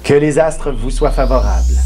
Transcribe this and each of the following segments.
Que les astres vous soient favorables.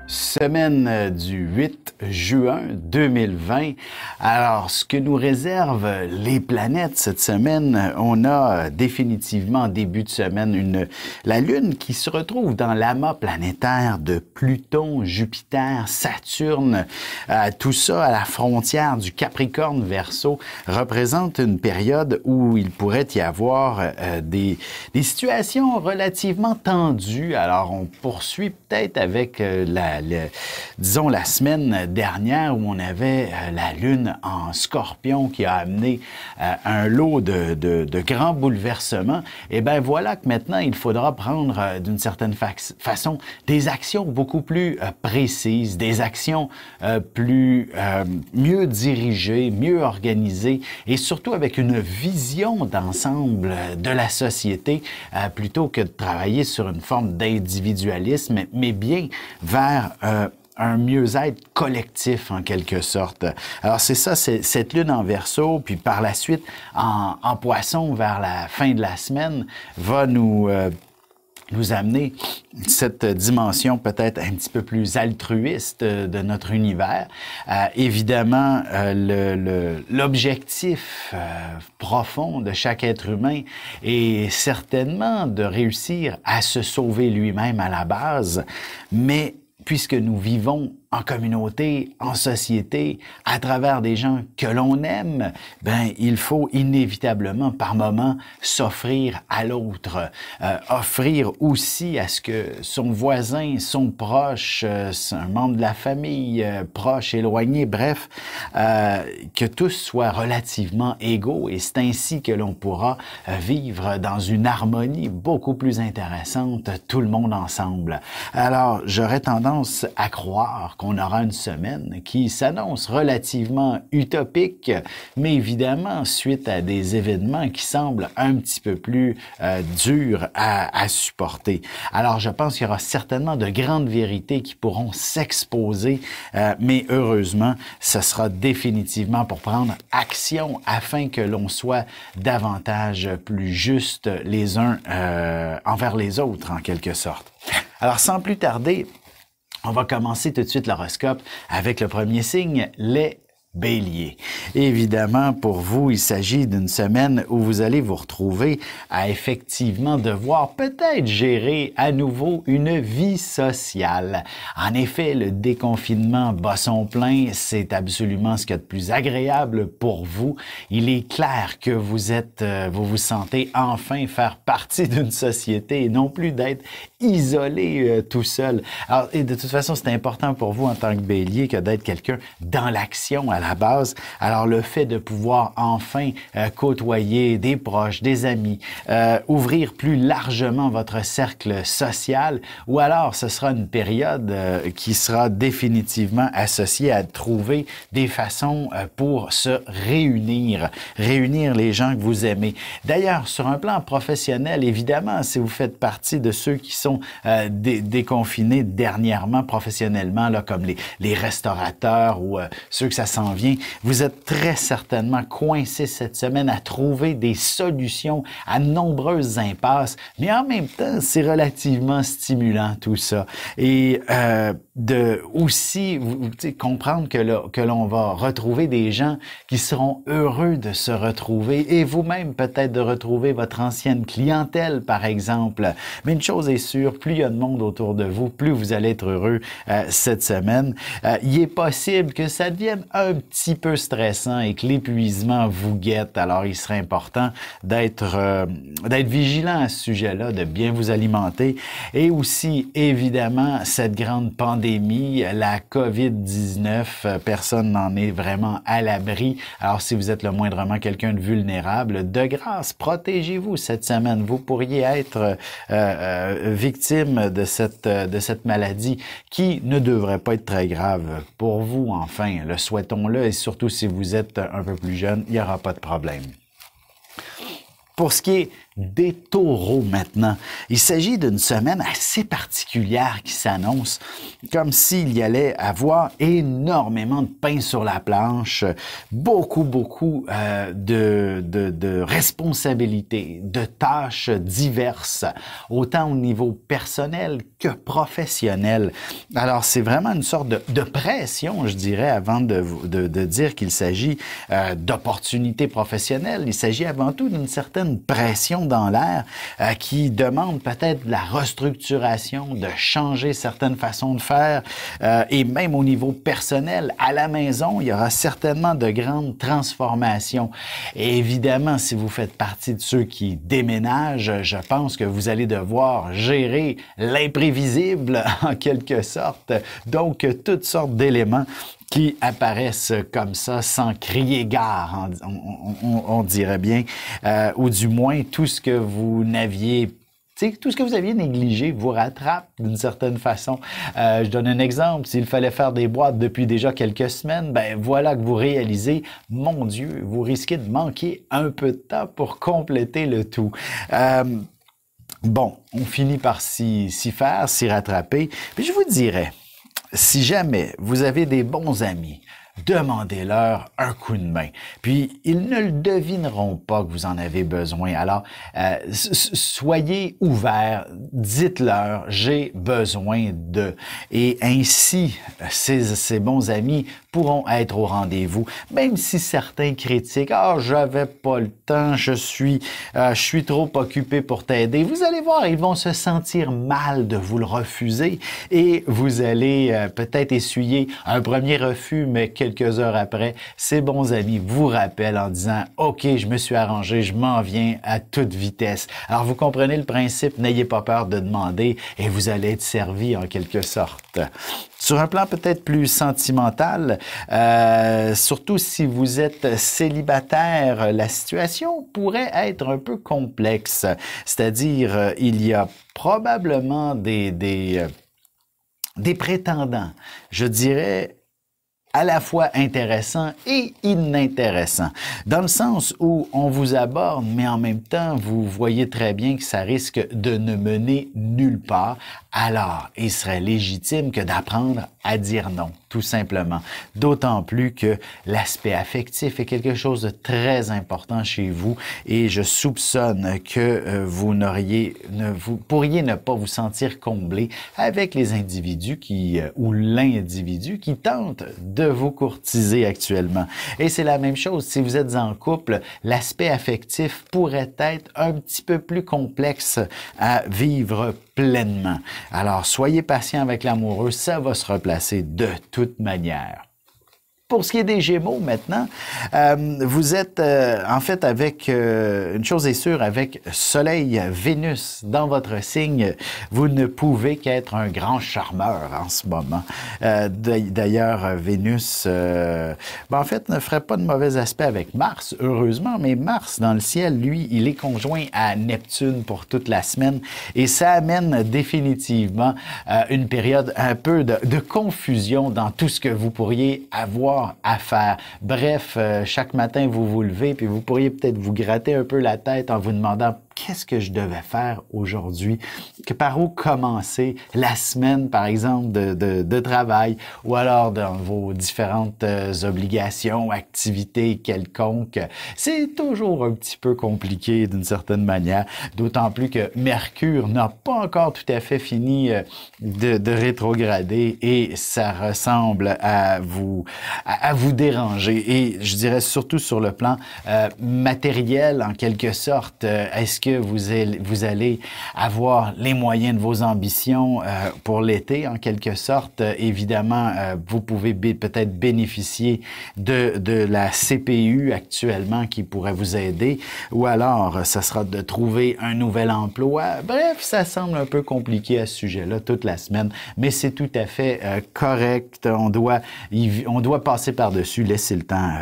Semaine du 8 juin 2020. Alors, ce que nous réservent les planètes cette semaine, on a définitivement en début de semaine la Lune qui se retrouve dans l'amas planétaire de Pluton, Jupiter, Saturne. Tout ça à la frontière du Capricorne-Verseau représente une période où il pourrait y avoir des situations relativement tendues. Alors, on poursuit peut-être avec disons la semaine dernière où on avait la Lune en Scorpion qui a amené un lot de grands bouleversements. Et bien voilà que maintenant, il faudra prendre d'une certaine façon des actions beaucoup plus précises, des actions mieux dirigées, mieux organisées et surtout avec une vision d'ensemble de la société plutôt que de travailler sur une forme d'individualisme, mais bien vers un mieux-être collectif, en quelque sorte. Alors, c'est ça, c'est cette Lune en Verseau, puis par la suite, en Poisson, vers la fin de la semaine, va nous amener cette dimension peut-être un petit peu plus altruiste de notre univers. Évidemment, l'objectif profond de chaque être humain est certainement de réussir à se sauver lui-même à la base, mais puisque nous vivons en communauté, en société, à travers des gens que l'on aime, ben il faut inévitablement, par moment, s'offrir à l'autre, offrir aussi à ce que son voisin, son proche, un membre de la famille, proche, éloigné, bref, que tous soient relativement égaux et c'est ainsi que l'on pourra vivre dans une harmonie beaucoup plus intéressante, tout le monde ensemble. Alors, j'aurais tendance à croire qu'on aura une semaine qui s'annonce relativement utopique, mais évidemment suite à des événements qui semblent un petit peu plus durs à supporter. Alors, je pense qu'il y aura certainement de grandes vérités qui pourront s'exposer, mais heureusement, ce sera définitivement pour prendre action afin que l'on soit davantage plus juste les uns envers les autres, en quelque sorte. Alors, sans plus tarder, on va commencer tout de suite l'horoscope avec le premier signe, les Bélier. Évidemment, pour vous, il s'agit d'une semaine où vous allez vous retrouver à effectivement devoir peut-être gérer à nouveau une vie sociale. En effet, le déconfinement bat son plein, c'est absolument ce qu'il y a de plus agréable pour vous. Il est clair que vous vous sentez enfin faire partie d'une société et non plus d'être isolé tout seul. Alors, et de toute façon, c'est important pour vous en tant que Bélier que d'être quelqu'un dans l'action à la base. Alors, le fait de pouvoir enfin côtoyer des proches, des amis, ouvrir plus largement votre cercle social, ou alors ce sera une période qui sera définitivement associée à trouver des façons pour se réunir les gens que vous aimez. D'ailleurs, sur un plan professionnel, évidemment, si vous faites partie de ceux qui sont déconfinés dernièrement professionnellement, là, comme les restaurateurs ou ceux que ça s'en vient, vous êtes très certainement coincés cette semaine à trouver des solutions à nombreuses impasses, mais en même temps, c'est relativement stimulant tout ça. Et de aussi comprendre que l'on va retrouver des gens qui seront heureux de se retrouver et vous-même peut-être de retrouver votre ancienne clientèle, par exemple. Mais une chose est sûre, plus il y a de monde autour de vous, plus vous allez être heureux cette semaine. Il est possible que ça devienne un petit peu stressant et que l'épuisement vous guette. Alors, il serait important d'être vigilant à ce sujet-là, de bien vous alimenter. Et aussi, évidemment, cette grande pandémie, la COVID-19, personne n'en est vraiment à l'abri. Alors, si vous êtes le moindrement quelqu'un de vulnérable, de grâce, protégez-vous cette semaine. Vous pourriez être victime de cette maladie qui ne devrait pas être très grave pour vous, enfin, le souhaitons-le, et surtout si vous êtes un peu plus jeune, il n'y aura pas de problème. Pour ce qui est des taureaux maintenant, il s'agit d'une semaine assez particulière qui s'annonce, comme s'il y allait avoir énormément de pain sur la planche, beaucoup de responsabilités, de tâches diverses, autant au niveau personnel que professionnel. Alors, c'est vraiment une sorte de pression, je dirais, avant de dire qu'il s'agit d'opportunités professionnelles. Il s'agit avant tout d'une certaine pression dans l'air qui demande peut-être de la restructuration, de changer certaines façons de faire et même au niveau personnel, à la maison, il y aura certainement de grandes transformations. Et évidemment, si vous faites partie de ceux qui déménagent, je pense que vous allez devoir gérer l'imprévisible en quelque sorte. Donc, toutes sortes d'éléments qui apparaissent comme ça sans crier gare, on dirait bien, ou du moins tout ce que vous n'aviez tout ce que vous aviez négligé vous rattrape d'une certaine façon. Je donne un exemple. S'il fallait faire des boîtes depuis déjà quelques semaines, ben voilà que vous réalisez, mon Dieu, vous risquez de manquer un peu de temps pour compléter le tout. Bon, on finit par s'y faire, s'y rattraper. Puis je vous dirais, si jamais vous avez des bons amis, demandez-leur un coup de main. Puis, ils ne le devineront pas que vous en avez besoin. Alors, soyez ouverts, dites-leur, j'ai besoin de. Et ainsi, ces bons amis pourront être au rendez-vous, même si certains critiquent, ah, j'avais pas le temps, je suis trop occupé pour t'aider. Vous allez voir, ils vont se sentir mal de vous le refuser et vous allez peut-être essuyer un premier refus, mais quelques heures après, ces bons amis vous rappellent en disant « OK, je me suis arrangé, je m'en viens à toute vitesse ». Alors, vous comprenez le principe, n'ayez pas peur de demander et vous allez être servi en quelque sorte. Sur un plan peut-être plus sentimental, surtout si vous êtes célibataire, la situation pourrait être un peu complexe. C'est-à-dire, il y a probablement des prétendants, je dirais, à la fois intéressant et inintéressant, dans le sens où on vous aborde, mais en même temps, vous voyez très bien que ça risque de ne mener nulle part. Alors, il serait légitime que d'apprendre à dire non, tout simplement. D'autant plus que l'aspect affectif est quelque chose de très important chez vous et je soupçonne que vous pourriez ne pas vous sentir comblé avec les individus ou l'individu qui tente de vous courtiser actuellement. Et c'est la même chose, si vous êtes en couple, l'aspect affectif pourrait être un petit peu plus complexe à vivre pleinement. Alors, soyez patient avec l'amoureux, ça va se replacer de toute manière. Pour ce qui est des Gémeaux maintenant, vous êtes en fait avec, une chose est sûre, avec Soleil, Vénus dans votre signe, vous ne pouvez qu'être un grand charmeur en ce moment. D'ailleurs, Vénus, en fait, ne ferait pas de mauvais aspect avec Mars, heureusement, mais Mars dans le ciel, lui, il est conjoint à Neptune pour toute la semaine et ça amène définitivement une période un peu de confusion dans tout ce que vous pourriez avoir à faire. Bref, chaque matin, vous vous levez, puis vous pourriez peut-être vous gratter un peu la tête en vous demandant qu'est-ce que je devais faire aujourd'hui? Par où commencer la semaine, par exemple, de travail ou alors dans vos différentes obligations, activités quelconques? C'est toujours un petit peu compliqué d'une certaine manière, d'autant plus que Mercure n'a pas encore tout à fait fini de rétrograder et ça ressemble à vous déranger. Et je dirais surtout sur le plan matériel, en quelque sorte, est-ce que vous allez avoir les moyens de vos ambitions pour l'été, en quelque sorte? Évidemment, vous pouvez peut-être bénéficier de la CPU actuellement qui pourrait vous aider, ou alors, ça sera de trouver un nouvel emploi. Bref, ça semble un peu compliqué à ce sujet-là toute la semaine, mais c'est tout à fait correct. On doit passer par-dessus, laisser le temps,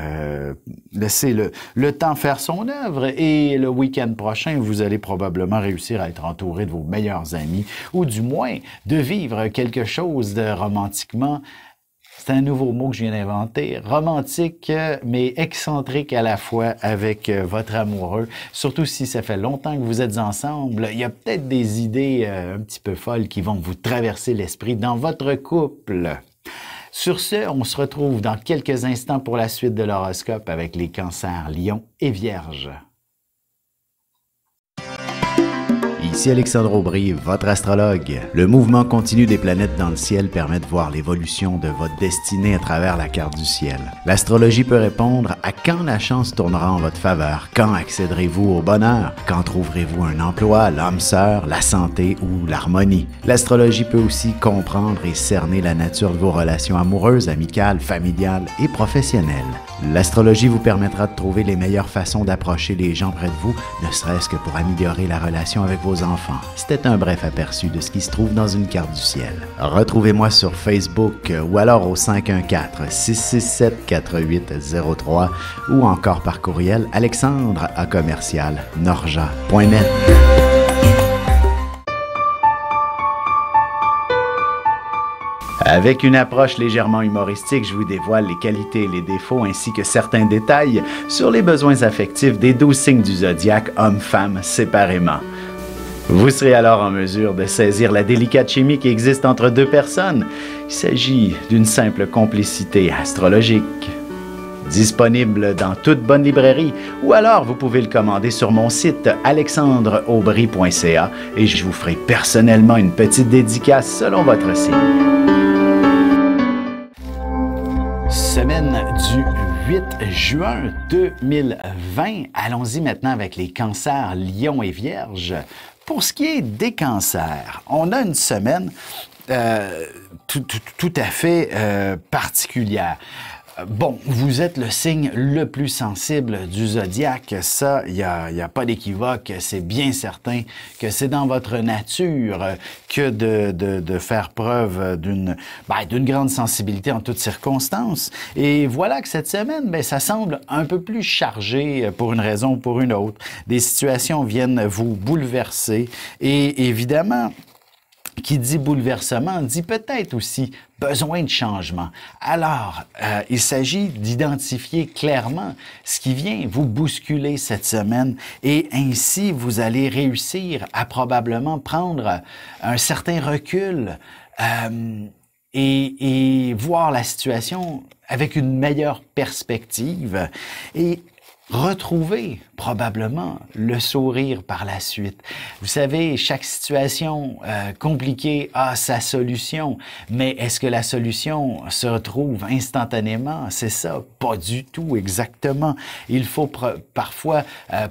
laisser le temps faire son œuvre, et le week-end prochain, vous allez probablement réussir à être entouré de vos meilleurs amis, ou du moins de vivre quelque chose de romantiquement. C'est un nouveau mot que je viens d'inventer. Romantique, mais excentrique à la fois avec votre amoureux. Surtout si ça fait longtemps que vous êtes ensemble. Il y a peut-être des idées un petit peu folles qui vont vous traverser l'esprit dans votre couple. Sur ce, on se retrouve dans quelques instants pour la suite de l'horoscope avec les cancers Lion et Vierge. Ici Alexandre Aubry, votre astrologue. Le mouvement continu des planètes dans le ciel permet de voir l'évolution de votre destinée à travers la carte du ciel. L'astrologie peut répondre à quand la chance tournera en votre faveur, quand accéderez-vous au bonheur, quand trouverez-vous un emploi, l'âme sœur, la santé ou l'harmonie. L'astrologie peut aussi comprendre et cerner la nature de vos relations amoureuses, amicales, familiales et professionnelles. L'astrologie vous permettra de trouver les meilleures façons d'approcher les gens près de vous, ne serait-ce que pour améliorer la relation avec vos enfants. C'était un bref aperçu de ce qui se trouve dans une carte du ciel. Retrouvez-moi sur Facebook ou alors au 514-667-4803 ou encore par courriel alexandre@norja.net. Avec une approche légèrement humoristique, je vous dévoile les qualités et les défauts ainsi que certains détails sur les besoins affectifs des 12 signes du zodiaque, hommes-femmes séparément. Vous serez alors en mesure de saisir la délicate chimie qui existe entre deux personnes. Il s'agit d'une simple complicité astrologique. Disponible dans toute bonne librairie, ou alors vous pouvez le commander sur mon site alexandreaubry.ca et je vous ferai personnellement une petite dédicace selon votre signe. Semaine du 8 juin 2020. Allons-y maintenant avec les cancers Lion et Vierge. Pour ce qui est des cancers, on a une semaine tout à fait particulière. Bon, vous êtes le signe le plus sensible du zodiaque, ça, il y a pas d'équivoque, c'est bien certain que c'est dans votre nature que de faire preuve d'une grande sensibilité en toutes circonstances. Et voilà que cette semaine, ça semble un peu plus chargé pour une raison ou pour une autre. Des situations viennent vous bouleverser et évidemment, qui dit bouleversement, dit peut-être aussi besoin de changement. Alors, il s'agit d'identifier clairement ce qui vient vous bousculer cette semaine et ainsi vous allez réussir à probablement prendre un certain recul et voir la situation avec une meilleure perspective et retrouver probablement le sourire par la suite. Vous savez, chaque situation compliquée a sa solution, mais est-ce que la solution se retrouve instantanément? C'est ça, pas du tout exactement. Il faut parfois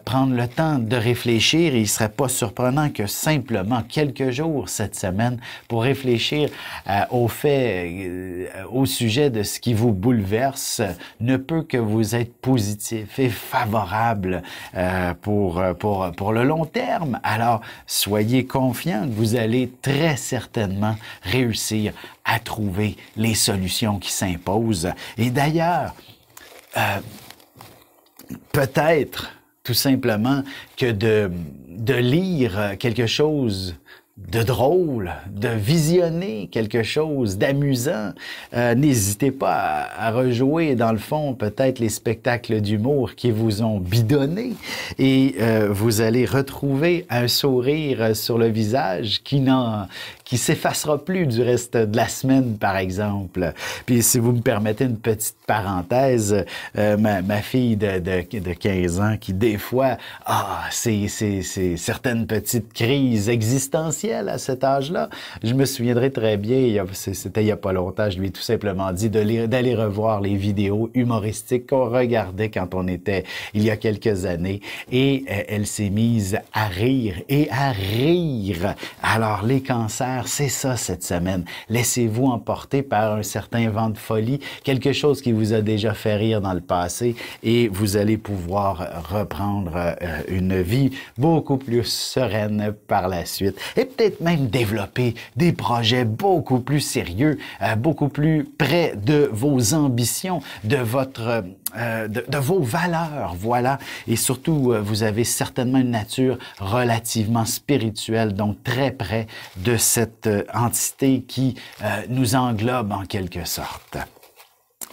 prendre le temps de réfléchir et il ne serait pas surprenant que simplement quelques jours cette semaine pour réfléchir au sujet de ce qui vous bouleverse ne peut que vous être positif et favorable pour le long terme. Alors, soyez confiants que vous allez très certainement réussir à trouver les solutions qui s'imposent. Et d'ailleurs, peut-être tout simplement que de lire quelque chose de drôle, de visionner quelque chose d'amusant. N'hésitez pas à rejouer, dans le fond, peut-être les spectacles d'humour qui vous ont bidonné et vous allez retrouver un sourire sur le visage qui s'effacera plus du reste de la semaine, par exemple. Puis si vous me permettez une petite parenthèse, ma fille de 15 ans qui, des fois, c'est certaines petites crises existentielles essentiel à cet âge-là. Je me souviendrai très bien, c'était il n'y a pas longtemps, je lui ai tout simplement dit d'aller revoir les vidéos humoristiques qu'on regardait quand on était il y a quelques années. Et elle s'est mise à rire et à rire. Alors, les cancers, c'est ça cette semaine. Laissez-vous emporter par un certain vent de folie, quelque chose qui vous a déjà fait rire dans le passé et vous allez pouvoir reprendre une vie beaucoup plus sereine par la suite et peut-être même développer des projets beaucoup plus sérieux, beaucoup plus près de vos ambitions, de votre de vos valeurs, voilà. Et surtout, vous avez certainement une nature relativement spirituelle, donc très près de cette entité qui nous englobe en quelque sorte.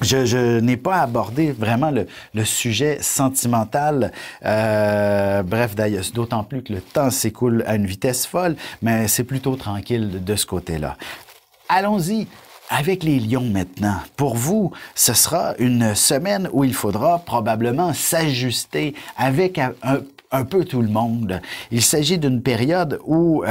Je n'ai pas abordé vraiment le sujet sentimental. Bref, d'ailleurs, d'autant plus que le temps s'écoule à une vitesse folle, mais c'est plutôt tranquille de ce côté-là. Allons-y avec les lions maintenant. Pour vous, ce sera une semaine où il faudra probablement s'ajuster avec un peu tout le monde. Il s'agit d'une période où,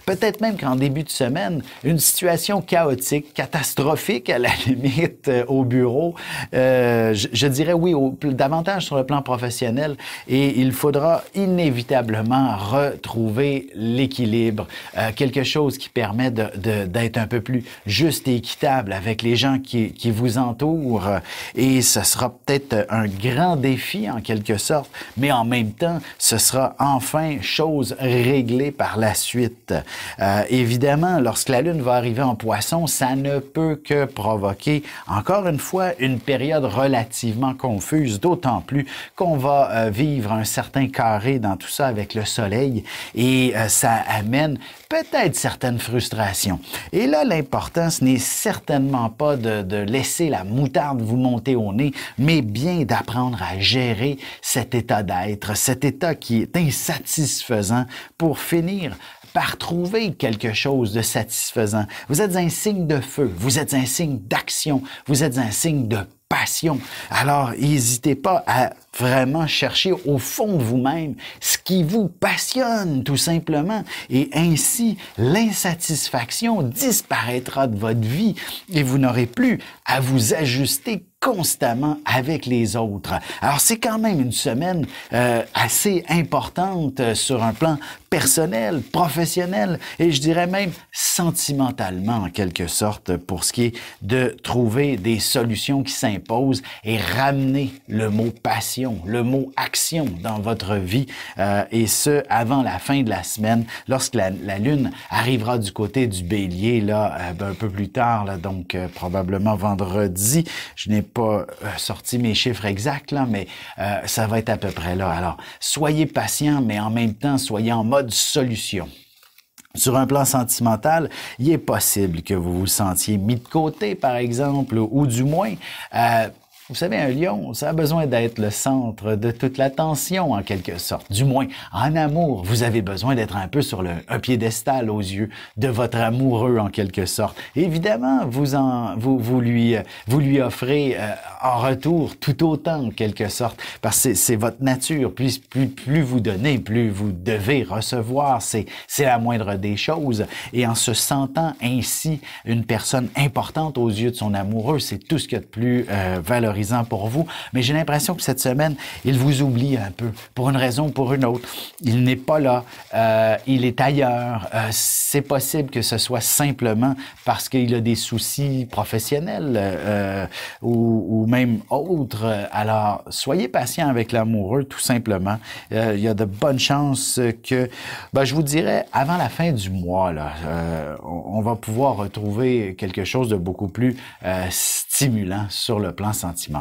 peut-être même qu'en début de semaine, une situation chaotique, catastrophique à la limite au bureau, je dirais oui, davantage sur le plan professionnel, et il faudra inévitablement retrouver l'équilibre, quelque chose qui permet d'être un peu plus juste et équitable avec les gens qui vous entourent, et ce sera peut-être un grand défi en quelque sorte, mais en même temps, ce sera enfin chose réglée par la suite. Évidemment, lorsque la Lune va arriver en Poisson, ça ne peut que provoquer, encore une fois, une période relativement confuse, d'autant plus qu'on va vivre un certain carré dans tout ça avec le Soleil, et ça amène peut-être certaines frustrations. Et là, l'important, ce n'est certainement pas de laisser la moutarde vous monter au nez, mais bien d'apprendre à gérer cet état d'être, cet état qui est insatisfaisant pour finir par trouver quelque chose de satisfaisant. Vous êtes un signe de feu, vous êtes un signe d'action, vous êtes un signe de passion. Alors, n'hésitez pas à vraiment chercher au fond de vous-même ce qui vous passionne, tout simplement. Et ainsi, l'insatisfaction disparaîtra de votre vie et vous n'aurez plus à vous ajuster constamment avec les autres. Alors, c'est quand même une semaine assez importante sur un plan personnel, professionnel et je dirais même sentimentalement en quelque sorte pour ce qui est de trouver des solutions qui s'imposent et ramener le mot passion, le mot action dans votre vie et ce, avant la fin de la semaine, lorsque la Lune arrivera du côté du Bélier, là, un peu plus tard, là, donc probablement vendredi. Je n'ai pas sorti mes chiffres exacts, là, mais ça va être à peu près là. Alors, soyez patient, mais en même temps, soyez en mode solution. Sur un plan sentimental, il est possible que vous vous sentiez mis de côté, par exemple, ou du moins, vous savez, un lion, ça a besoin d'être le centre de toute l'attention, en quelque sorte. Du moins, en amour, vous avez besoin d'être un peu sur un piédestal aux yeux de votre amoureux, en quelque sorte. Et évidemment, vous lui offrez en retour tout autant, en quelque sorte, parce que c'est votre nature. Plus vous donnez, plus vous devez recevoir. C'est la moindre des choses. Et en se sentant ainsi une personne importante aux yeux de son amoureux, c'est tout ce qu'il y a de plus valorisant pour vous, mais j'ai l'impression que cette semaine, il vous oublie un peu, pour une raison ou pour une autre. Il n'est pas là, il est ailleurs. C'est possible que ce soit simplement parce qu'il a des soucis professionnels ou même autres. Alors, soyez patient avec l'amoureux, tout simplement. Il y a de bonnes chances que, je vous dirais, avant la fin du mois, là, on va pouvoir retrouver quelque chose de beaucoup plus stimulant sur le plan sentimental.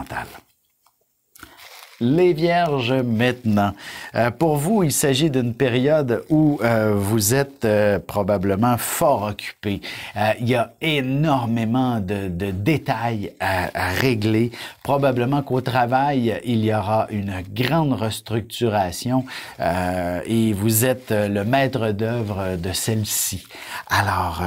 Les Vierges maintenant. Pour vous, il s'agit d'une période où vous êtes probablement fort occupé. Il y a énormément de détails à régler. Probablement qu'au travail, il y aura une grande restructuration et vous êtes le maître d'œuvre de celle-ci. Alors,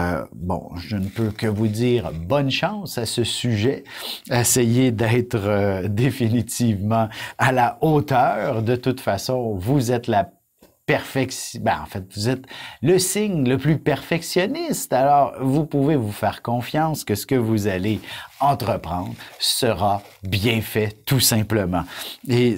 je ne peux que vous dire bonne chance à ce sujet. Essayez d'être définitivement à la hauteur. De toute façon, vous êtes la en fait, vous êtes le signe le plus perfectionniste. Alors, vous pouvez vous faire confiance que ce que vous allez entreprendre sera bien fait, tout simplement. Et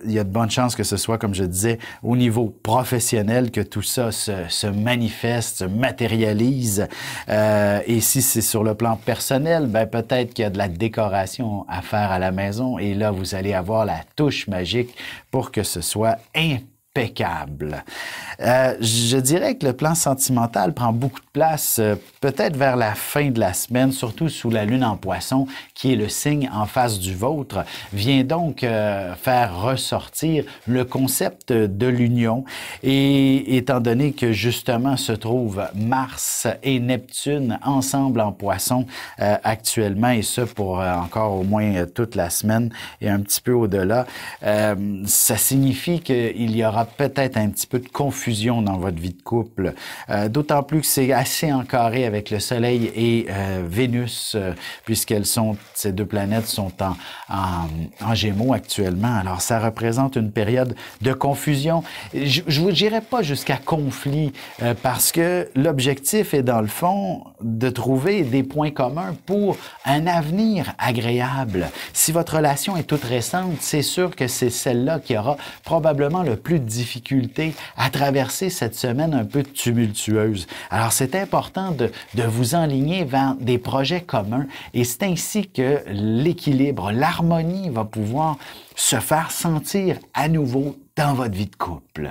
il y a de bonnes chances que ce soit, comme je disais, au niveau professionnel, que tout ça se manifeste, se matérialise. Et si c'est sur le plan personnel, ben peut-être qu'il y a de la décoration à faire à la maison. Et là, vous allez avoir la touche magique pour que ce soit impeccable. Je dirais que le plan sentimental prend beaucoup de place peut-être vers la fin de la semaine, surtout sous la lune en poisson, qui est le signe en face du vôtre, vient donc faire ressortir le concept de l'union. Et étant donné que justement se trouvent Mars et Neptune ensemble en poisson actuellement, et ce pour encore au moins toute la semaine et un petit peu au-delà, ça signifie qu'il y aura peut-être un petit peu de confusion dans votre vie de couple, d'autant plus que c'est assez en carré avec le Soleil et Vénus, ces deux planètes sont en Gémeaux actuellement. Alors, ça représente une période de confusion. Je vous dirais pas jusqu'à conflit, parce que l'objectif est, dans le fond, de trouver des points communs pour un avenir agréable. Si votre relation est toute récente, c'est sûr que c'est celle-là qui aura probablement le plus de difficultés à traverser cette semaine un peu tumultueuse. Alors, c'est important de vous enligner vers des projets communs, et c'est ainsi que l'équilibre, l'harmonie va pouvoir se faire sentir à nouveau dans votre vie de couple.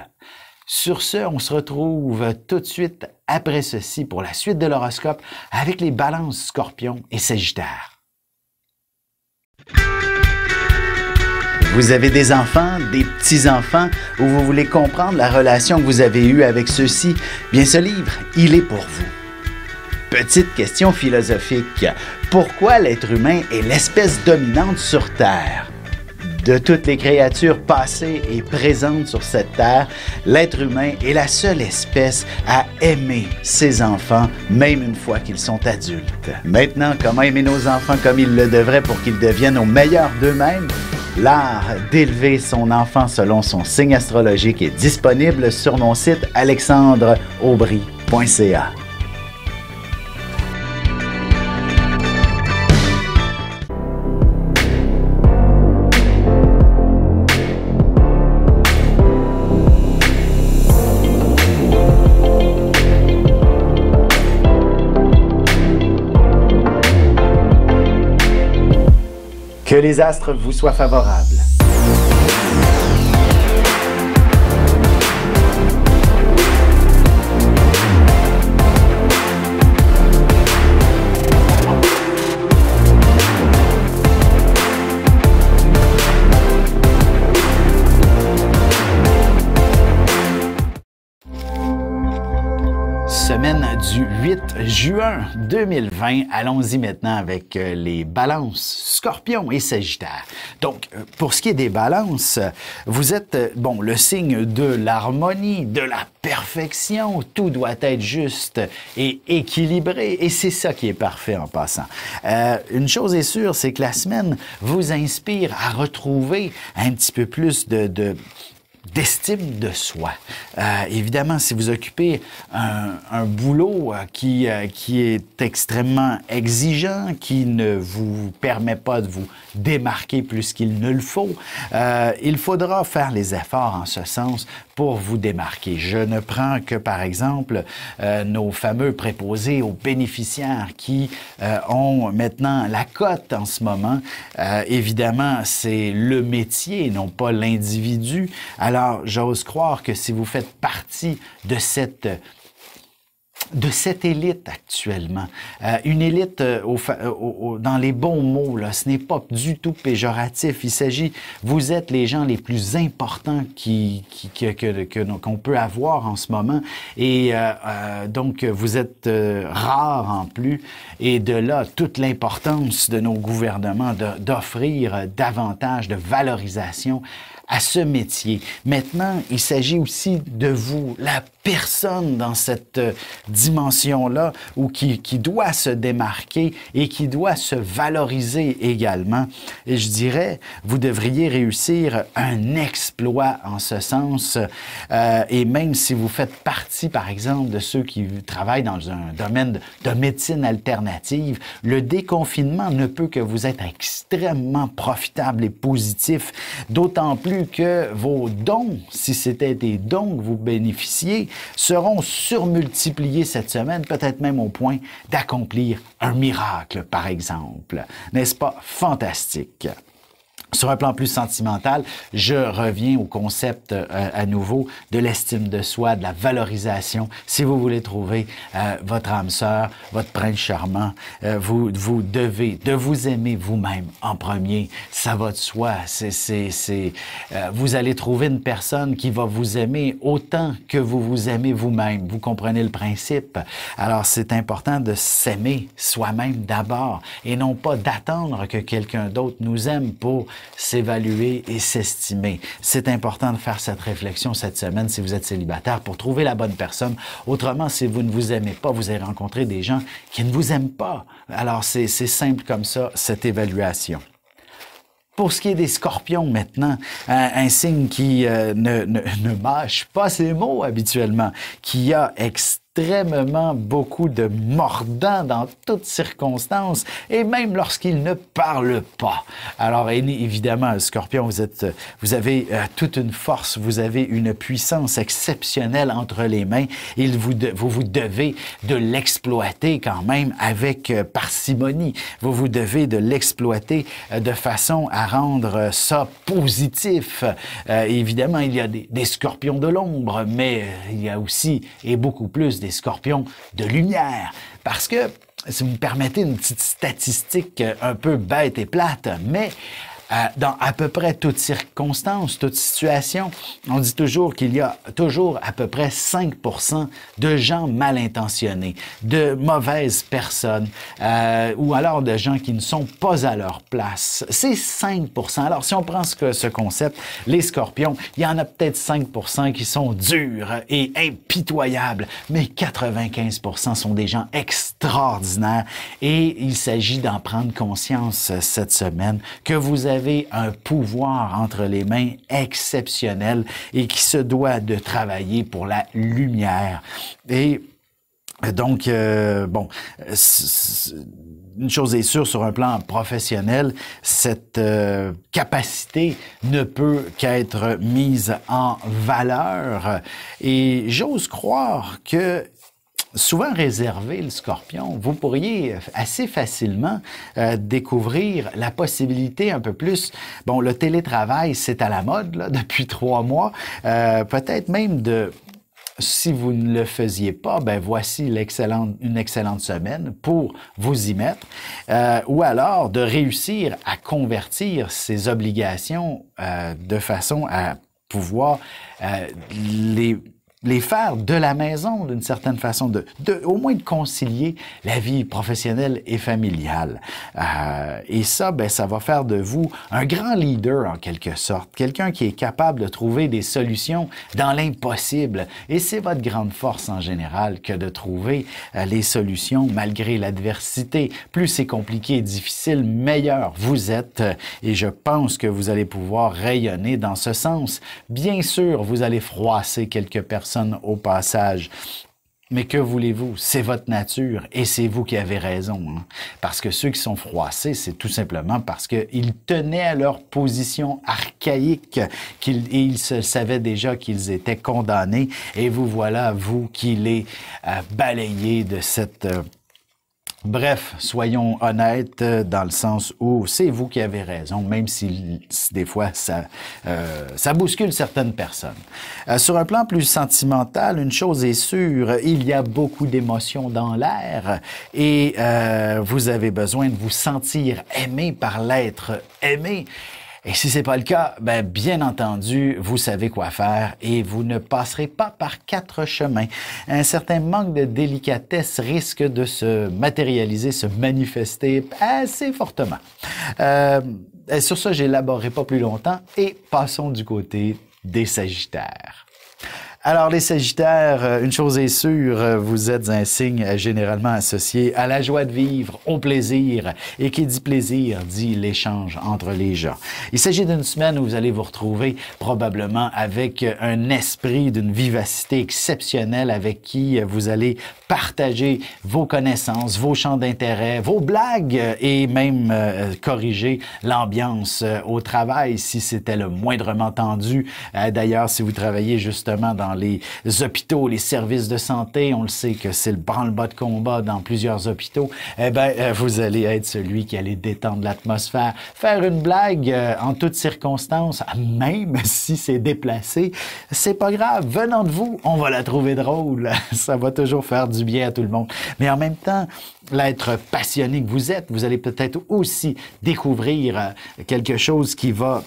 Sur ce, on se retrouve tout de suite après ceci pour la suite de l'horoscope avec les balances Scorpion et Sagittaire. Vous avez des enfants, des petits-enfants, ou vous voulez comprendre la relation que vous avez eue avec ceux-ci? Bien, ce livre, il est pour vous. Petite question philosophique. Pourquoi l'être humain est l'espèce dominante sur Terre? De toutes les créatures passées et présentes sur cette terre, l'être humain est la seule espèce à aimer ses enfants, même une fois qu'ils sont adultes. Maintenant, comment aimer nos enfants comme ils le devraient pour qu'ils deviennent au meilleur d'eux-mêmes? L'art d'élever son enfant selon son signe astrologique est disponible sur mon site alexandreaubry.ca. Que les astres vous soient favorables. Semaine du 8 juin 2020. Allons-y maintenant avec les balances Scorpion et Sagittaire. Donc, pour ce qui est des balances, vous êtes, le signe de l'harmonie, de la perfection. Tout doit être juste et équilibré. Et c'est ça qui est parfait en passant. Une chose est sûre, c'est que la semaine vous inspire à retrouver un petit peu plus d'estime de soi. Évidemment, si vous occupez un boulot qui est extrêmement exigeant, qui ne vous permet pas de vous démarquer plus qu'il ne le faut, il faudra faire les efforts en ce sens pour vous démarquer. Je ne prends que, par exemple, nos fameux préposés aux bénéficiaires qui ont maintenant la cote en ce moment. Évidemment, c'est le métier, non pas l'individu. Alors, j'ose croire que si vous faites partie de cette élite actuellement, une élite dans les bons mots, là, ce n'est pas du tout péjoratif. Il s'agit, vous êtes les gens les plus importants qu'on peut avoir en ce moment, et donc vous êtes rares en plus, et de là toute l'importance de nos gouvernements d'offrir davantage de valorisation à ce métier. Maintenant, il s'agit aussi de vous, la personne dans cette dimension-là ou qui doit se démarquer et qui doit se valoriser également. Et je dirais, vous devriez réussir un exploit en ce sens. Et même si vous faites partie, par exemple, de ceux qui travaillent dans un domaine de médecine alternative, le déconfinement ne peut que vous être extrêmement profitable et positif, d'autant plus que vos dons, si c'était des dons que vous bénéficiez, seront surmultipliés cette semaine, peut-être même au point d'accomplir un miracle, par exemple. N'est-ce pas fantastique? Sur un plan plus sentimental, je reviens au concept à nouveau de l'estime de soi, de la valorisation. Si vous voulez trouver votre âme sœur, votre prince charmant, vous devez de vous aimer vous-même en premier. Ça va de soi. Vous allez trouver une personne qui va vous aimer autant que vous vous aimez vous-même. Vous comprenez le principe? Alors, c'est important de s'aimer soi-même d'abord et non pas d'attendre que quelqu'un d'autre nous aime pour s'évaluer et s'estimer. C'est important de faire cette réflexion cette semaine si vous êtes célibataire pour trouver la bonne personne. Autrement, si vous ne vous aimez pas, vous allez rencontrer des gens qui ne vous aiment pas. Alors, c'est simple comme ça, cette évaluation. Pour ce qui est des scorpions maintenant, un signe qui ne mâche pas ses mots habituellement, qui a extrêmement beaucoup de mordants dans toutes circonstances et même lorsqu'il ne parle pas. Alors évidemment, Scorpion, vous avez toute une force, vous avez une puissance exceptionnelle entre les mains et vous devez de l'exploiter quand même avec parcimonie. Vous devez de l'exploiter de façon à rendre ça positif. Évidemment, il y a des scorpions de l'ombre, mais il y a aussi et beaucoup plus des scorpions de lumière. Parce que, si vous me permettez une petite statistique un peu bête et plate, mais dans à peu près toutes circonstances, toute situation, on dit toujours qu'il y a toujours à peu près 5% de gens mal intentionnés, de mauvaises personnes, ou alors de gens qui ne sont pas à leur place. C'est 5%. Alors, si on prend ce concept, les scorpions, il y en a peut-être 5% qui sont durs et impitoyables, mais 95% sont des gens extraordinaires et il s'agit d'en prendre conscience cette semaine que vous avez un pouvoir entre les mains exceptionnel et qui se doit de travailler pour la lumière. Et donc, bon, une chose est sûre sur un plan professionnel, cette capacité ne peut qu'être mise en valeur. Et j'ose croire que souvent réservé, le Scorpion, vous pourriez assez facilement découvrir la possibilité un peu plus. Bon, le télétravail, c'est à la mode là, depuis 3 mois. Peut-être même si vous ne le faisiez pas, ben voici une excellente semaine pour vous y mettre. Ou alors de réussir à convertir ces obligations de façon à pouvoir les faire de la maison d'une certaine façon, au moins de concilier la vie professionnelle et familiale. Et ça, ben, ça va faire de vous un grand leader en quelque sorte, quelqu'un qui est capable de trouver des solutions dans l'impossible. Et c'est votre grande force en général que de trouver les solutions malgré l'adversité. Plus c'est compliqué et difficile, meilleur vous êtes. Et je pense que vous allez pouvoir rayonner dans ce sens. Bien sûr, vous allez froisser quelques personnes au passage. Mais que voulez-vous? C'est votre nature et c'est vous qui avez raison. Hein? Parce que ceux qui sont froissés, c'est tout simplement parce qu'ils tenaient à leur position archaïque et ils savaient déjà qu'ils étaient condamnés. Et vous voilà, vous qui les balayez de cette... Bref, soyons honnêtes dans le sens où c'est vous qui avez raison, même si des fois ça bouscule certaines personnes. Sur un plan plus sentimental, une chose est sûre, il y a beaucoup d'émotions dans l'air et vous avez besoin de vous sentir aimé par l'être aimé. Et si c'est pas le cas, ben bien entendu, vous savez quoi faire et vous ne passerez pas par 4 chemins. Un certain manque de délicatesse risque de se matérialiser, se manifester assez fortement. Sur ça, j'élaborerai pas plus longtemps et passons du côté des Sagittaires. Alors, les Sagittaires, une chose est sûre, vous êtes un signe généralement associé à la joie de vivre, au plaisir. Et qui dit plaisir, dit l'échange entre les gens. Il s'agit d'une semaine où vous allez vous retrouver probablement avec un esprit d'une vivacité exceptionnelle avec qui vous allez partager vos connaissances, vos champs d'intérêt, vos blagues et même corriger l'ambiance au travail si c'était le moindrement tendu. D'ailleurs, si vous travaillez justement dans les hôpitaux, les services de santé, on le sait que c'est le branle-bas de combat dans plusieurs hôpitaux, eh bien, vous allez être celui qui allait détendre l'atmosphère, faire une blague en toutes circonstances, même si c'est déplacé, c'est pas grave, venant de vous, on va la trouver drôle, ça va toujours faire du bien à tout le monde. Mais en même temps, l'être passionné que vous êtes, vous allez peut-être aussi découvrir quelque chose qui va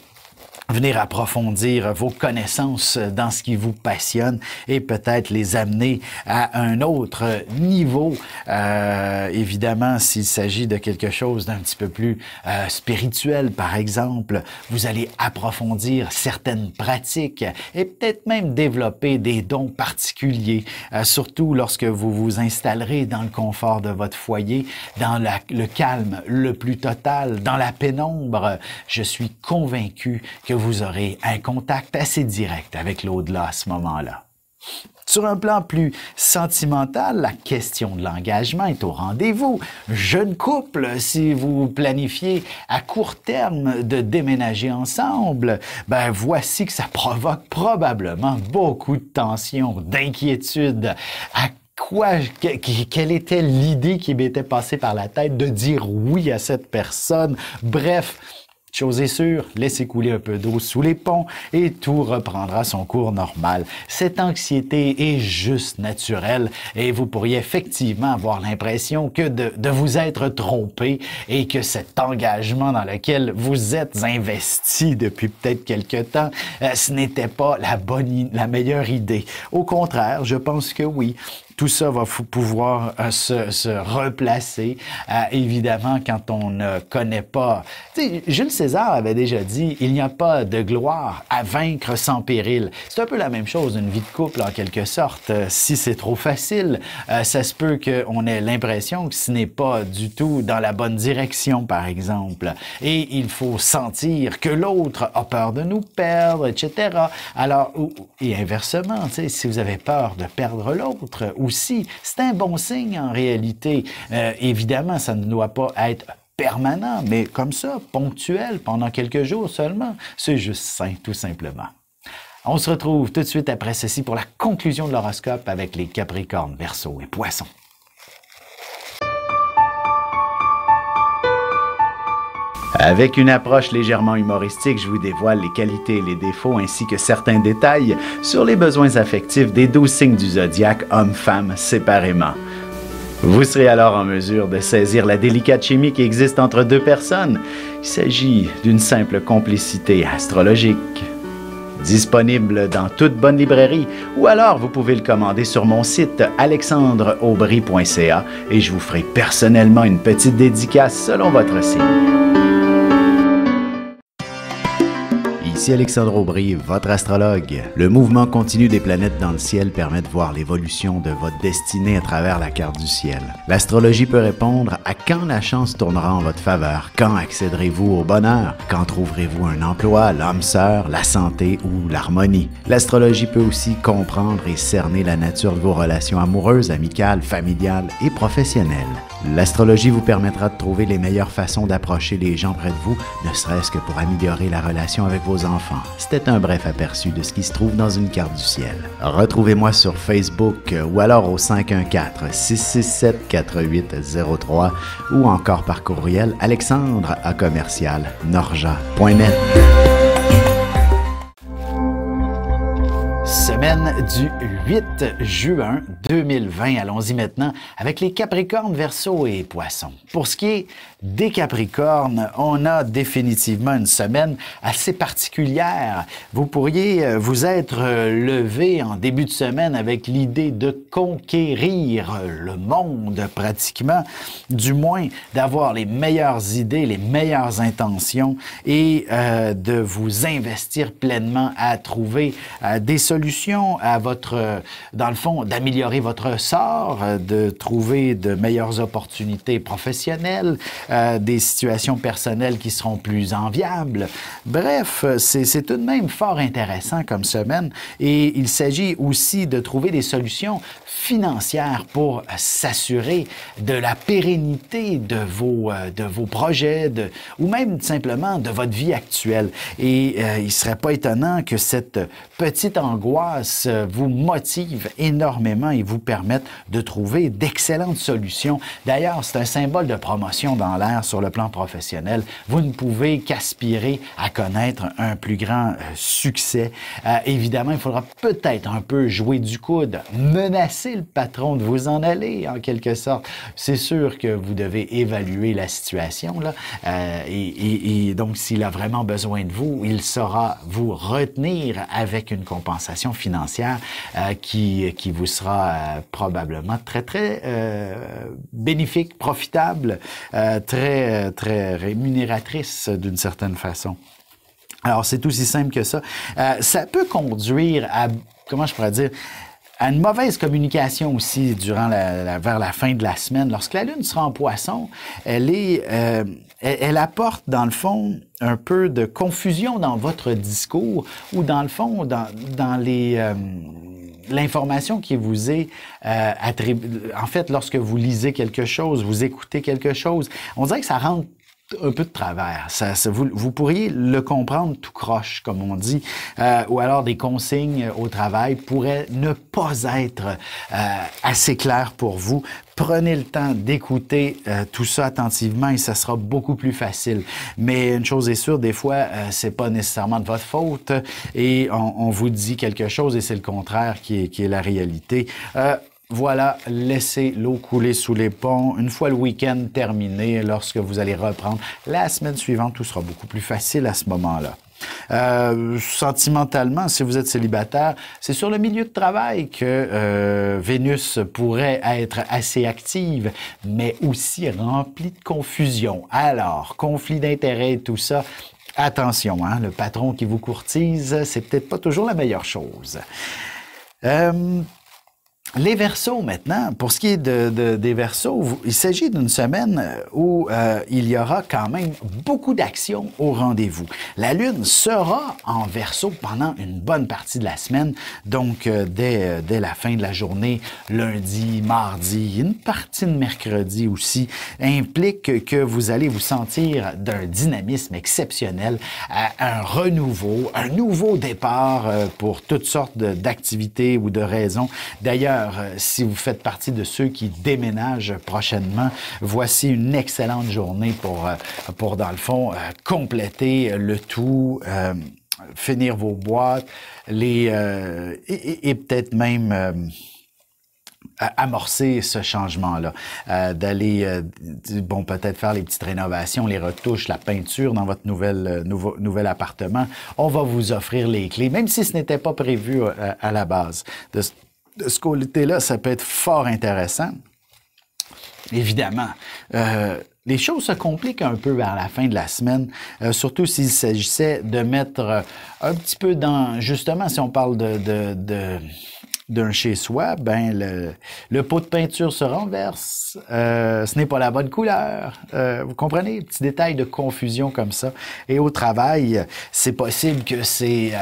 venir approfondir vos connaissances dans ce qui vous passionne et peut-être les amener à un autre niveau. Évidemment, s'il s'agit de quelque chose d'un petit peu plus spirituel, par exemple, vous allez approfondir certaines pratiques et peut-être même développer des dons particuliers, surtout lorsque vous vous installerez dans le confort de votre foyer, dans le calme le plus total, dans la pénombre. Je suis convaincu que vous aurez un contact assez direct avec l'au-delà à ce moment-là. Sur un plan plus sentimental, la question de l'engagement est au rendez-vous. Jeune couple, si vous planifiez à court terme de déménager ensemble, ben voici que ça provoque probablement beaucoup de tension, d'inquiétude. Quelle était l'idée qui m'était passée par la tête de dire oui à cette personne? Bref, chose est sûre, laissez couler un peu d'eau sous les ponts et tout reprendra son cours normal. Cette anxiété est juste naturelle et vous pourriez effectivement avoir l'impression que de vous être trompé et que cet engagement dans lequel vous êtes investi depuis peut-être quelque temps, ce n'était pas la meilleure idée. Au contraire, je pense que oui. Tout ça va pouvoir se replacer. Évidemment, quand on ne connaît pas... Tu sais, Jules César avait déjà dit « Il n'y a pas de gloire à vaincre sans péril ». C'est un peu la même chose, une vie de couple en quelque sorte. Si c'est trop facile, ça se peut qu'on ait l'impression que ce n'est pas du tout dans la bonne direction, par exemple. Et il faut sentir que l'autre a peur de nous perdre, etc. Alors, et inversement, si vous avez peur de perdre l'autre, aussi, c'est un bon signe en réalité. Évidemment, ça ne doit pas être permanent, mais comme ça, ponctuel, pendant quelques jours seulement. C'est juste sain, tout simplement. On se retrouve tout de suite après ceci pour la conclusion de l'horoscope avec les Capricornes, Verseaux et Poissons. Avec une approche légèrement humoristique, je vous dévoile les qualités et les défauts ainsi que certains détails sur les besoins affectifs des 12 signes du zodiaque, hommes-femmes séparément. Vous serez alors en mesure de saisir la délicate chimie qui existe entre deux personnes. Il s'agit d'une simple complicité astrologique. Disponible dans toute bonne librairie ou alors vous pouvez le commander sur mon site alexandreaubry.ca et je vous ferai personnellement une petite dédicace selon votre signe. Ici Alexandre Aubry, votre astrologue. Le mouvement continu des planètes dans le ciel permet de voir l'évolution de votre destinée à travers la carte du ciel. L'astrologie peut répondre à quand la chance tournera en votre faveur, quand accéderez-vous au bonheur, quand trouverez-vous un emploi, l'âme sœur, la santé ou l'harmonie. L'astrologie peut aussi comprendre et cerner la nature de vos relations amoureuses, amicales, familiales et professionnelles. L'astrologie vous permettra de trouver les meilleures façons d'approcher les gens près de vous, ne serait-ce que pour améliorer la relation avec vos enfants. C'était un bref aperçu de ce qui se trouve dans une carte du ciel. Retrouvez-moi sur Facebook ou alors au 514-667-4803 ou encore par courriel alexandre@norja.net. semaine du 8 juin 2020. Allons-y maintenant avec les Capricornes, Verseaux et Poissons. Pour ce qui est des Capricornes, on a définitivement une semaine assez particulière. Vous pourriez vous être levé en début de semaine avec l'idée de conquérir le monde pratiquement, du moins d'avoir les meilleures idées, les meilleures intentions et de vous investir pleinement à trouver des solutions à votre, dans le fond, d'améliorer votre sort, de trouver de meilleures opportunités professionnelles, des situations personnelles qui seront plus enviables. Bref, c'est tout de même fort intéressant comme semaine et il s'agit aussi de trouver des solutions financières pour s'assurer de la pérennité de vos projets ou même simplement de votre vie actuelle. Et il ne serait pas étonnant que cette petite angoisse vous motive énormément et vous permette de trouver d'excellentes solutions. D'ailleurs, c'est un symbole de promotion dans l'air sur le plan professionnel. Vous ne pouvez qu'aspirer à connaître un plus grand succès. Évidemment, il faudra peut-être un peu jouer du coude, menacer le patron de vous en aller, en quelque sorte. C'est sûr que vous devez évaluer la situation, là, et donc, s'il a vraiment besoin de vous, il saura vous retenir avec une compensation financière qui vous sera probablement très bénéfique, profitable, très rémunératrice d'une certaine façon. Alors, c'est aussi simple que ça. Ça peut conduire à, comment je pourrais dire, à une mauvaise communication aussi durant vers la fin de la semaine. Lorsque la Lune sera en Poisson, elle apporte, dans le fond, un peu de confusion dans votre discours ou, dans le fond, dans l'information qui vous est attribuée. En fait, lorsque vous lisez quelque chose, vous écoutez quelque chose, on dirait que ça rentre un peu de travers. Vous pourriez le comprendre tout croche, comme on dit, ou alors des consignes au travail pourraient ne pas être assez claires pour vous. Prenez le temps d'écouter tout ça attentivement et ça sera beaucoup plus facile. Mais une chose est sûre, des fois, c'est pas nécessairement de votre faute et on vous dit quelque chose et c'est le contraire qui est la réalité. Voilà, laissez l'eau couler sous les ponts. Une fois le week-end terminé, lorsque vous allez reprendre la semaine suivante, tout sera beaucoup plus facile à ce moment-là. Sentimentalement, si vous êtes célibataire, c'est sur le milieu de travail que Vénus pourrait être assez active, mais aussi remplie de confusion. Alors, conflit d'intérêts et tout ça, attention, hein, le patron qui vous courtise, c'est peut-être pas toujours la meilleure chose. Les Verseaux, maintenant, pour ce qui est des Verseaux, il s'agit d'une semaine où il y aura quand même beaucoup d'actions au rendez-vous. La Lune sera en Verseau pendant une bonne partie de la semaine, donc dès la fin de la journée, lundi, mardi, une partie de mercredi aussi, implique que vous allez vous sentir d'un dynamisme exceptionnel, un renouveau, un nouveau départ pour toutes sortes d'activités ou de raisons. D'ailleurs, si vous faites partie de ceux qui déménagent prochainement, voici une excellente journée pour dans le fond, compléter le tout, finir vos boîtes, et peut-être même amorcer ce changement-là, d'aller, peut-être faire les petites rénovations, les retouches, la peinture dans votre nouvel appartement. On va vous offrir les clés, même si ce n'était pas prévu à la base. De ce côté-là, ça peut être fort intéressant. Évidemment, les choses se compliquent un peu vers la fin de la semaine, surtout s'il s'agissait de mettre un petit peu dans, justement, si on parle d'un chez-soi, le pot de peinture se renverse, ce n'est pas la bonne couleur, vous comprenez? Petit détail de confusion comme ça. Et au travail, c'est possible que si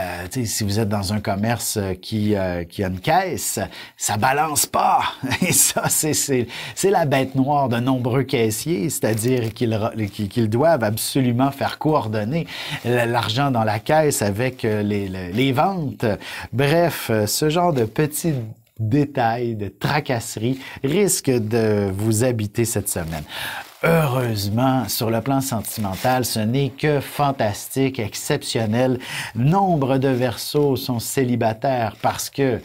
vous êtes dans un commerce qui a une caisse, ça balance pas. Et ça, c'est la bête noire de nombreux caissiers, c'est-à-dire qu'ils doivent absolument faire coordonner l'argent dans la caisse avec les ventes. Bref, ce genre de petits détails, de tracasseries risquent de vous habiter cette semaine. heureusement, sur le plan sentimental, ce n'est que fantastique, exceptionnel. Nombre de Verseaux sont célibataires parce que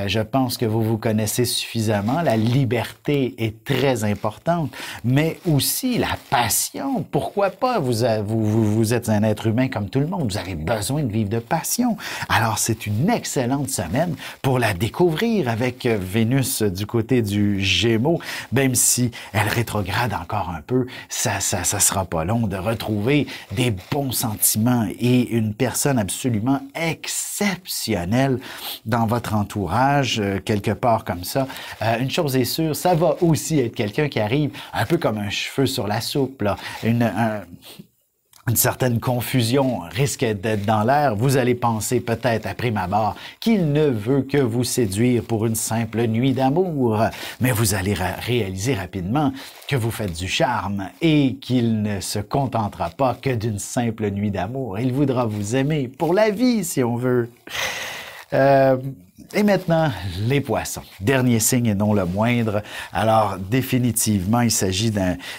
je pense que vous vous connaissez suffisamment. La liberté est très importante, mais aussi la passion. Pourquoi pas? Vous êtes un être humain comme tout le monde. Vous avez besoin de vivre de passion. Alors, c'est une excellente semaine pour la découvrir avec Vénus du côté du Gémeaux, même si elle rétrograde encore un peu, ça sera pas long de retrouver des bons sentiments et une personne absolument exceptionnelle dans votre entourage, quelque part comme ça. Une chose est sûre, ça va aussi être quelqu'un qui arrive un peu comme un cheveu sur la soupe, là. Une certaine confusion risque d'être dans l'air. Vous allez penser peut-être à prime abord qu'il ne veut que vous séduire pour une simple nuit d'amour, mais vous allez réaliser rapidement que vous faites du charme et qu'il ne se contentera pas que d'une simple nuit d'amour. Il voudra vous aimer pour la vie, si on veut. Et maintenant, les poissons. Dernier signe et non le moindre. Alors, définitivement, il s'agit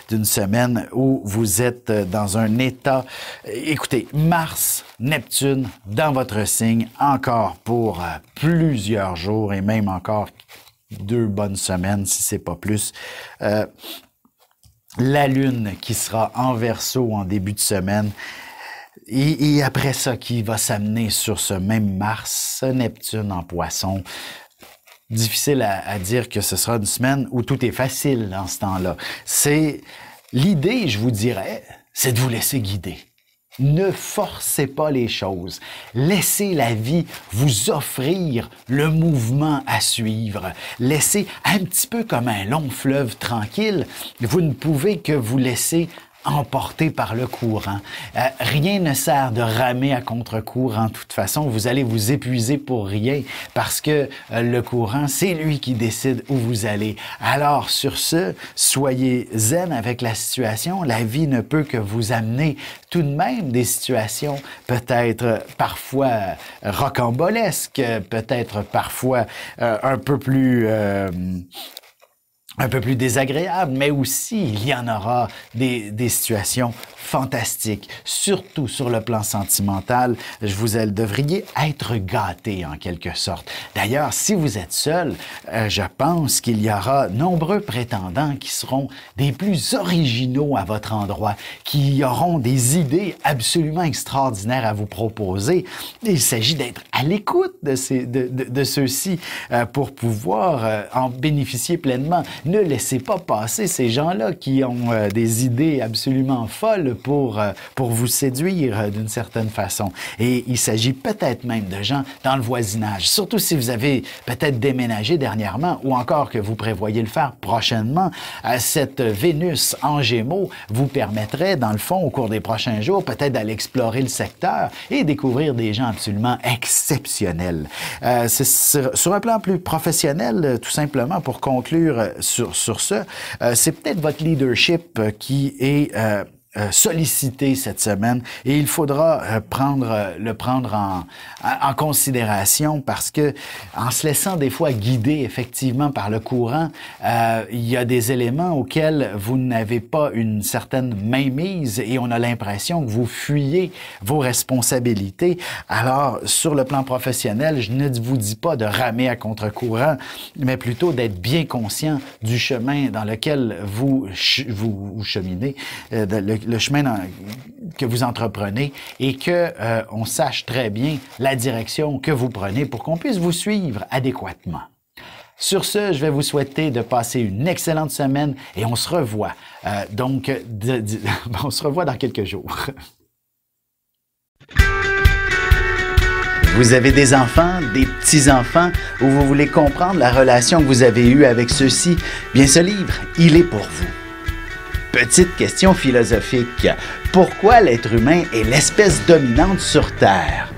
d'une semaine où vous êtes dans un état... Écoutez, Mars, Neptune, dans votre signe, encore pour plusieurs jours et même encore 2 bonnes semaines, si c'est pas plus. La Lune qui sera en Verseau en début de semaine. Et après ça, qui va s'amener sur ce même Mars, Neptune en Poisson. Difficile à dire que ce sera une semaine où tout est facile dans ce temps-là. L'idée, je vous dirais, c'est de vous laisser guider. Ne forcez pas les choses. Laissez la vie vous offrir le mouvement à suivre. Laissez un petit peu comme un long fleuve tranquille. Vous ne pouvez que vous laisser emporté par le courant. Rien ne sert de ramer à contre-courant. De toute façon, vous allez vous épuiser pour rien parce que le courant, c'est lui qui décide où vous allez. Alors, sur ce, soyez zen avec la situation. La vie ne peut que vous amener tout de même des situations peut-être parfois rocambolesques, peut-être parfois un peu plus désagréable, mais aussi il y en aura des situations fantastiques, surtout sur le plan sentimental. Vous devriez être gâté en quelque sorte. D'ailleurs, si vous êtes seul, je pense qu'il y aura nombreux prétendants qui seront des plus originaux à votre endroit, qui auront des idées absolument extraordinaires à vous proposer. Il s'agit d'être à l'écoute de ceux-ci pour pouvoir en bénéficier pleinement. Ne laissez pas passer ces gens-là qui ont des idées absolument folles pour vous séduire d'une certaine façon. Et il s'agit peut-être même de gens dans le voisinage, surtout si vous avez peut-être déménagé dernièrement ou encore que vous prévoyez le faire prochainement. Cette Vénus en Gémeaux vous permettrait, dans le fond, au cours des prochains jours, peut-être d'aller explorer le secteur et découvrir des gens absolument exceptionnels. C'est sur un plan plus professionnel, tout simplement, pour conclure sur ce, c'est peut-être votre leadership qui est sollicité cette semaine et il faudra le prendre en considération parce que en se laissant des fois guider effectivement par le courant, il y a des éléments auxquels vous n'avez pas une certaine mainmise et on a l'impression que vous fuyez vos responsabilités. Alors, sur le plan professionnel, je ne vous dis pas de ramer à contre-courant, mais plutôt d'être bien conscient du chemin dans lequel vous cheminez, le chemin que vous entreprenez et que on sache très bien la direction que vous prenez pour qu'on puisse vous suivre adéquatement. Sur ce, je vais vous souhaiter de passer une excellente semaine et on se revoit on se revoit dans quelques jours. Vous avez des enfants, des petits-enfants, ou vous voulez comprendre la relation que vous avez eue avec ceux-ci? Bien, ce livre, il est pour vous. Petite question philosophique. Pourquoi l'être humain est l'espèce dominante sur Terre?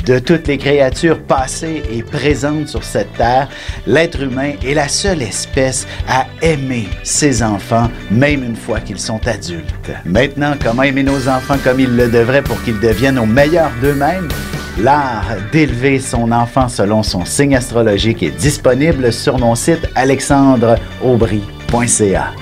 De toutes les créatures passées et présentes sur cette Terre, l'être humain est la seule espèce à aimer ses enfants, même une fois qu'ils sont adultes. Maintenant, comment aimer nos enfants comme ils le devraient pour qu'ils deviennent au meilleur d'eux-mêmes? L'art d'élever son enfant selon son signe astrologique est disponible sur mon site alexandreaubry.ca.